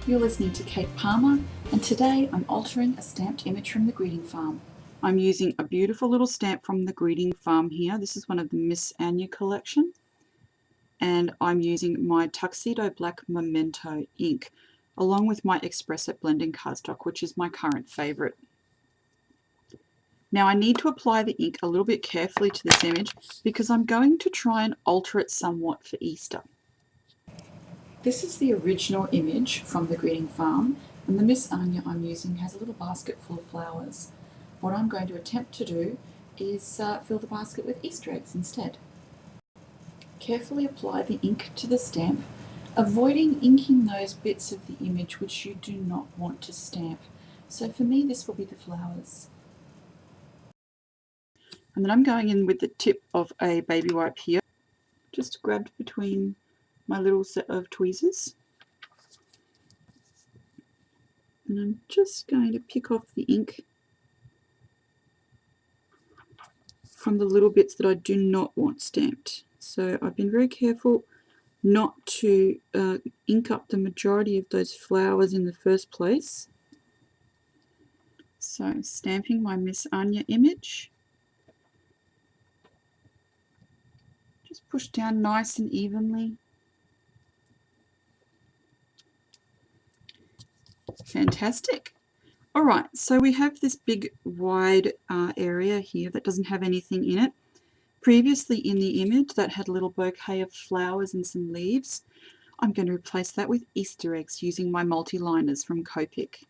You're listening to Kate Palmer, and today I'm altering a stamped image from the greeting farm. I'm using a beautiful little stamp from the greeting farm here. This is one of the Miss Anya collection, and I'm using my Tuxedo Black Memento ink along with my Espresso blending cardstock, which is my current favourite. Now I need to apply the ink a little bit carefully to this image because I'm going to try and alter it somewhat for Easter. This is the original image from the greeting farm, and the Miss Anya I'm using has a little basket full of flowers. What I'm going to attempt to do is fill the basket with Easter eggs instead. Carefully apply the ink to the stamp, avoiding inking those bits of the image which you do not want to stamp. So for me this will be the flowers. And then I'm going in with the tip of a baby wipe here, just grabbed between my little set of tweezers. And I'm just going to pick off the ink from the little bits that I do not want stamped. So I've been very careful not to ink up the majority of those flowers in the first place. So stamping my Miss Anya image. Just push down nice and evenly. Fantastic. Alright, so we have this big wide area here that doesn't have anything in it. Previously in the image that had a little bouquet of flowers and some leaves. I'm going to replace that with Easter eggs using my Multiliners from Copic.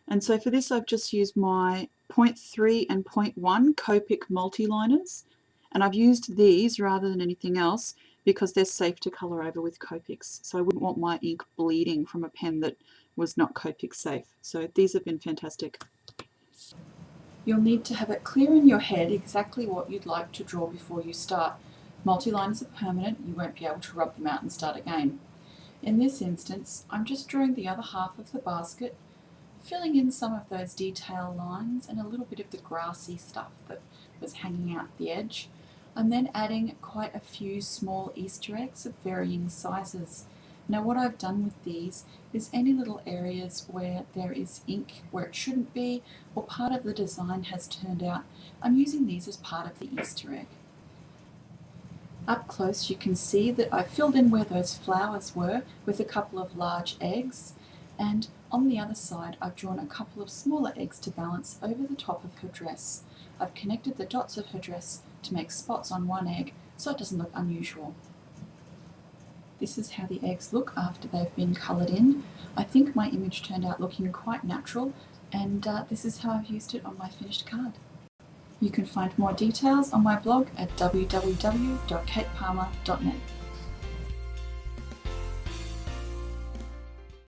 And so for this I've just used my 0.3 and 0.1 Copic Multiliners, and I've used these rather than anything else because they're safe to colour over with Copics. So I wouldn't want my ink bleeding from a pen that was not Copic safe. So these have been fantastic. You'll need to have it clear in your head exactly what you'd like to draw before you start. Multiliners are permanent, you won't be able to rub them out and start again. In this instance, I'm just drawing the other half of the basket, filling in some of those detail lines and a little bit of the grassy stuff that was hanging out the edge. I'm then adding quite a few small Easter eggs of varying sizes. Now what I've done with these is any little areas where there is ink where it shouldn't be, or part of the design has turned out, I'm using these as part of the Easter egg. Up close you can see that I filled in where those flowers were with a couple of large eggs, and on the other side I've drawn a couple of smaller eggs to balance over the top of her dress. I've connected the dots of her dress to make spots on one egg so it doesn't look unusual. This is how the eggs look after they've been coloured in. I think my image turned out looking quite natural, and this is how I've used it on my finished card. You can find more details on my blog at www.katepalmer.net.